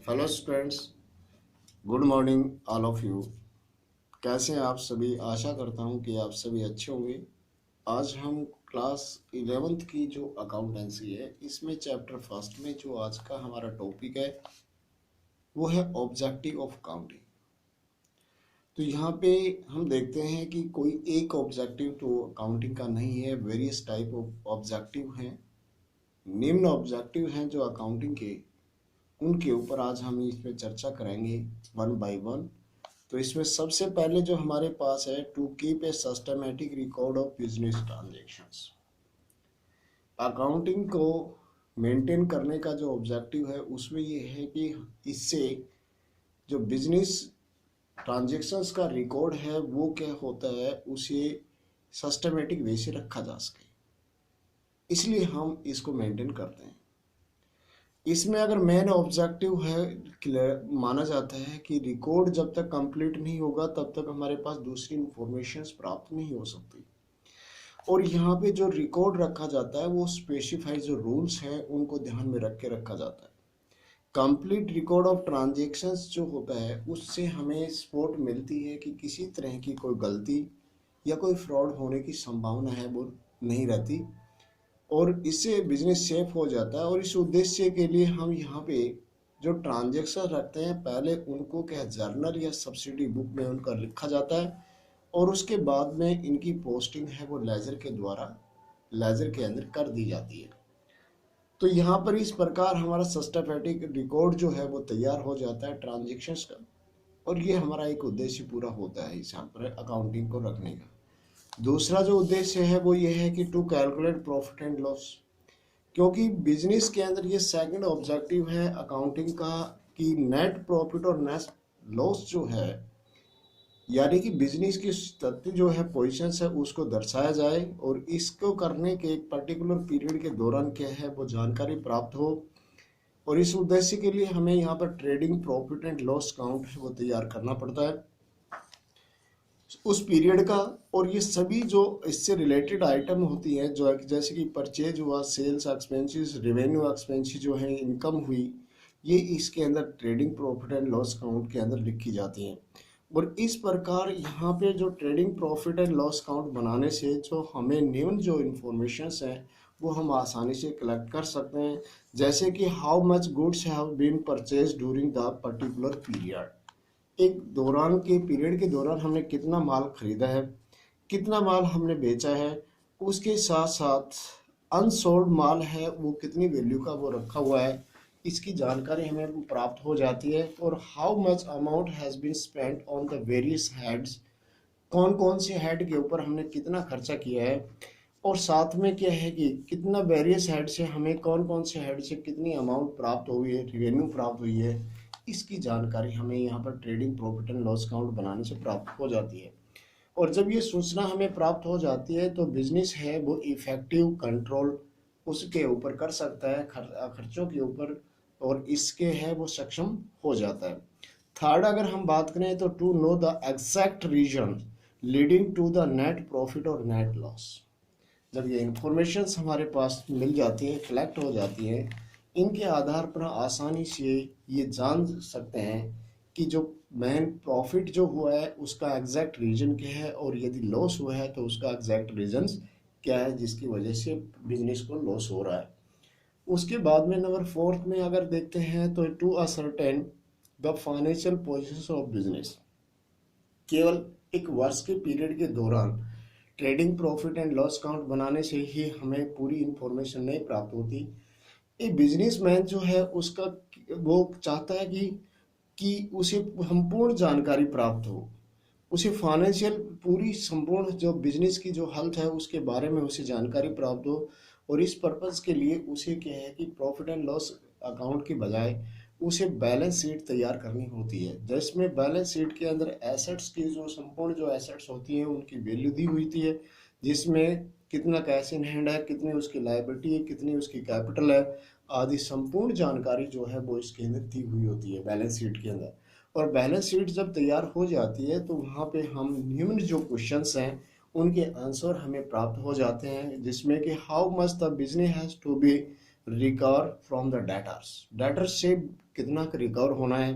Hello students, good morning all of you. कैसे हैं आप सभी? आशा करता हूं कि आप सभी अच्छे होंगे। आज हम क्लास 11th की जो अकाउंटेंसी है इसमें चैप्टर फर्स्ट में जो आज का हमारा टॉपिक है वो है ऑब्जेक्टिव ऑफ अकाउंटिंग। तो यहाँ पे हम देखते हैं कि कोई एक ऑब्जेक्टिव तो अकाउंटिंग का नहीं है, वेरियस टाइप ऑफ ऑब्जेक्टिव हैं। निम्न ऑब्जेक्टिव हैं जो अकाउंटिंग के, उनके ऊपर आज हम इसमें चर्चा करेंगे वन बाय वन। तो इसमें सबसे पहले जो हमारे पास है, to keep a systematic record of business transactions. Accounting को मेंटेन करने का जो ऑब्जेक्टिव है उसमें ये है कि इससे जो बिजनेस ट्रांजैक्शंस का रिकॉर्ड है वो क्या होता है, उसे सिस्टमैटिक वे से रखा जा सके, इसलिए हम इसको मेंटेन करते हैं। इसमें अगर मेन ऑब्जेक्टिव है, माना जाता है कि रिकॉर्ड जब तक कंप्लीट नहीं होगा तब तक हमारे पास दूसरी इंफॉर्मेशंस प्राप्त नहीं हो सकती। और यहाँ पे जो रिकॉर्ड रखा जाता है वो स्पेसिफाइड जो रूल्स हैं उनको ध्यान में रख के रखा जाता है। कंप्लीट रिकॉर्ड ऑफ ट्रांजेक्शन्स जो होता है उससे हमें सपोर्ट मिलती है कि किसी तरह की कोई गलती या कोई फ्रॉड होने की संभावना है वो नहीं रहती, और इससे बिजनेस सेफ हो जाता है। और इस उद्देश्य के लिए हम यहाँ पे जो ट्रांजेक्शन रखते हैं पहले उनको क्या जर्नल या सब्सिडी बुक में उनका लिखा जाता है, और उसके बाद में इनकी पोस्टिंग है वो लेजर के द्वारा लेजर के अंदर कर दी जाती है। तो यहाँ पर इस प्रकार हमारा सिस्टमैटिक रिकॉर्ड जो है वो तैयार हो जाता है ट्रांजेक्शन्स का, और ये हमारा एक उद्देश्य पूरा होता है इस यहाँ पर अकाउंटिंग को रखने का। दूसरा जो उद्देश्य है वो ये है कि to calculate profit and loss, क्योंकि बिजनेस के अंदर ये सेकंड ऑब्जेक्टिव है अकाउंटिंग का कि नेट प्रॉफिट और नेट लॉस जो है, यानी कि बिजनेस की तथ्य जो है पोजीशंस है उसको दर्शाया जाए, और इसको करने के एक पर्टिकुलर पीरियड के दौरान क्या है वो जानकारी प्राप्त हो। और इस उद्देश्य के लिए हमें यहाँ पर trading profit and loss account है वो तैयार करना पड़ता है उस पीरियड का। और ये सभी जो इससे रिलेटेड आइटम होती हैं, जो जैसे कि परचेज हुआ, सेल्स एक्सपेंसेस, रेवेन्यू एक्सपेंसेस जो है, इनकम हुई, ये इसके अंदर trading profit and loss account के अंदर लिखी जाती हैं। और इस प्रकार यहाँ पे जो trading profit and loss account बनाने से जो हमें निम्न जो इन्फॉर्मेशंस हैं वो हम आसानी से कलेक्ट कर सकते हैं, जैसे कि how much goods have been purchase during the particular period. एक दौरान के पीरियड के दौरान हमने कितना माल खरीदा है, कितना माल हमने बेचा है, उसके साथ साथ अनसोल्ड माल है वो कितनी वैल्यू का वो रखा हुआ है, इसकी जानकारी हमें प्राप्त हो जाती है। और how much amount has been spent on the various heads, कौन कौन से हेड के ऊपर हमने कितना खर्चा किया है, और साथ में क्या है कि कितना वेरियस हेड से हमें कौन कौन से हेड से कितनी अमाउंट प्राप्त हुई है, रेवेन्यू प्राप्त हुई है, इसकी जानकारी हमें यहाँ पर trading profit and loss account बनाने से प्राप्त हो जाती है। और जब ये सूचना हमें प्राप्त हो जाती है तो बिजनेस है वो इफेक्टिव कंट्रोल उसके ऊपर कर सकता है, खर्चों के ऊपर, और इसके है वो सक्षम हो जाता है। थर्ड अगर हम बात करें तो to know the exact reason leading to the net profit और नेट लॉस। जब ये इंफॉर्मेशन हमारे पास मिल जाती है, कलेक्ट हो जाती है, इनके आधार पर आसानी से ये जान सकते हैं कि जो मेन प्रॉफिट जो हुआ है उसका एग्जैक्ट रीजन क्या है, और यदि लॉस हुआ है तो उसका एग्जैक्ट रीजन क्या है जिसकी वजह से बिजनेस को लॉस हो रहा है। उसके बाद में नंबर फोर्थ में अगर देखते हैं तो to ascertain the financial position of business. केवल एक वर्ष के पीरियड के दौरान trading profit and loss account बनाने से ही हमें पूरी इंफॉर्मेशन नहीं प्राप्त होती। एक बिजनेसमैन जो है उसका वो चाहता है कि उसे संपूर्ण जानकारी प्राप्त हो, उसे फाइनेंशियल पूरी संपूर्ण जो बिजनेस की जो हेल्थ है उसके बारे में उसे जानकारी प्राप्त हो। और इस पर्पस के लिए उसे क्या है कि प्रॉफिट एंड लॉस अकाउंट की बजाय उसे बैलेंस शीट तैयार करनी होती है, जिसमें बैलेंस शीट के अंदर एसेट्स की जो संपूर्ण जो एसेट्स होती हैं उनकी वैल्यू दी हुई थी है, जिसमें कितना कैश इन हैंड है, कितनी उसकी लायबिलिटी है, कितनी उसकी कैपिटल है, आदि संपूर्ण जानकारी जो है वो इसके अंदर दी हुई होती है बैलेंस शीट के अंदर। और बैलेंस शीट जब तैयार हो जाती है तो वहाँ पे हम निम्न जो क्वेश्चंस हैं उनके आंसर हमें प्राप्त हो जाते हैं, जिसमें कि how much the business has to be recover from the debtors, debtors से कितना रिकवर होना है,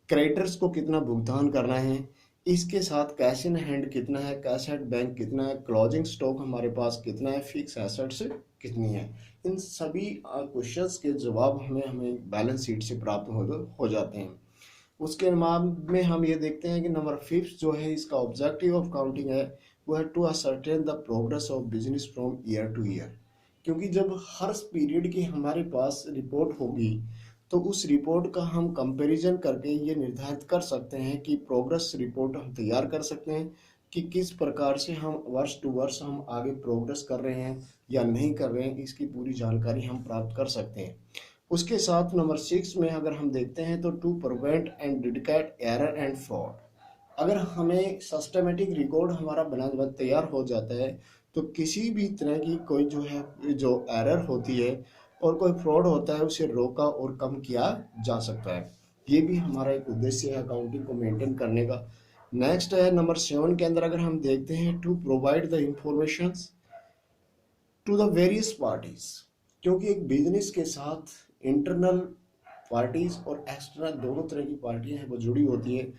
क्रेडिटर्स को कितना भुगतान करना है, इसके साथ कैश इन हैंड कितना है, कैश एट बैंक कितना है, क्लोजिंग स्टॉक हमारे पास कितना है, फिक्स एसेट्स कितनी है। इन सभी क्वेश्चंस के जवाब हमें बैलेंस शीट से प्राप्त हो जाते हैं। उसके बाद में हम ये देखते हैं कि नंबर 5 जो है इसका ऑब्जेक्टिव ऑफ काउंटिंग है वो है to ascertain the progress of business from year to year. क्योंकि जब हर पीरियड की हमारे पास रिपोर्ट होगी तो उस रिपोर्ट का हम कंपैरिजन करके ये निर्धारित कर सकते हैं कि प्रोग्रेस रिपोर्ट हम तैयार कर सकते हैं कि किस प्रकार से हम वर्ष टू वर्ष हम आगे प्रोग्रेस कर रहे हैं या नहीं कर रहे हैं, इसकी पूरी जानकारी हम प्राप्त कर सकते हैं। उसके साथ नंबर 6 में अगर हम देखते हैं तो to prevent and detect error and fraud. अगर हमें सिस्टमेटिक रिकॉर्ड हमारा बना तैयार हो जाता है तो किसी भी तरह की कोई जो है जो एरर होती है और कोई फ्रॉड होता है उसे रोका और कम किया जा सकता है। ये भी हमारा एक उद्देश्य है अकाउंटिंग को मेंटेन करने का। नेक्स्ट है नंबर 7 के अंदर अगर हम देखते हैं to provide the information to the various parties. क्योंकि एक बिजनेस के साथ इंटरनल पार्टीज और एक्सटर्नल दोनों तरह की पार्टियां हैं वो जुड़ी होती है।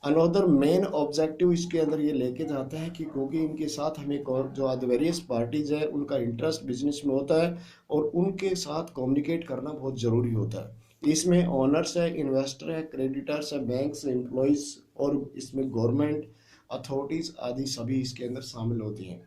अनदर मेन ऑब्जेक्टिव इसके अंदर ये लेके जाता है कि क्योंकि इनके साथ हमें जो वेरियस पार्टीज है उनका इंटरेस्ट बिजनेस में होता है और उनके साथ कम्युनिकेट करना बहुत ज़रूरी होता है। इसमें ओनर्स है, इन्वेस्टर है, क्रेडिटर्स है, बैंक्स, एम्प्लॉयज़ और इसमें गवर्नमेंट अथॉरिटीज़ आदि सभी इसके अंदर शामिल होती हैं।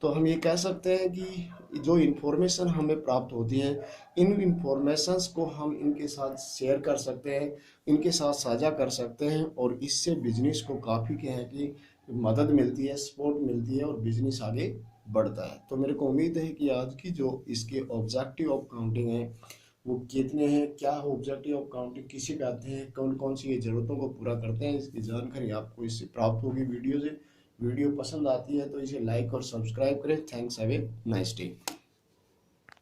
तो हम ये कह सकते हैं कि जो इन्फॉर्मेशन हमें प्राप्त होती है इन इन्फॉर्मेशंस को हम इनके साथ शेयर कर सकते हैं, इनके साथ साझा कर सकते हैं और इससे बिजनेस को काफ़ी क्या है कि मदद मिलती है, सपोर्ट मिलती है और बिजनेस आगे बढ़ता है। तो मेरे को उम्मीद है कि आज की जो इसके ऑब्जेक्टिव ऑफ काउंटिंग है वो कितने हैं, क्या ऑब्जेक्टिव ऑफ काउंटिंग किसी पे आते हैं, कौन कौन सी ये ज़रूरतों को पूरा करते हैं, इसकी जानकारी आपको इससे प्राप्त होगी वीडियो से। वीडियो पसंद आती है तो इसे लाइक और सब्सक्राइब करें। Thanks, have a nice day.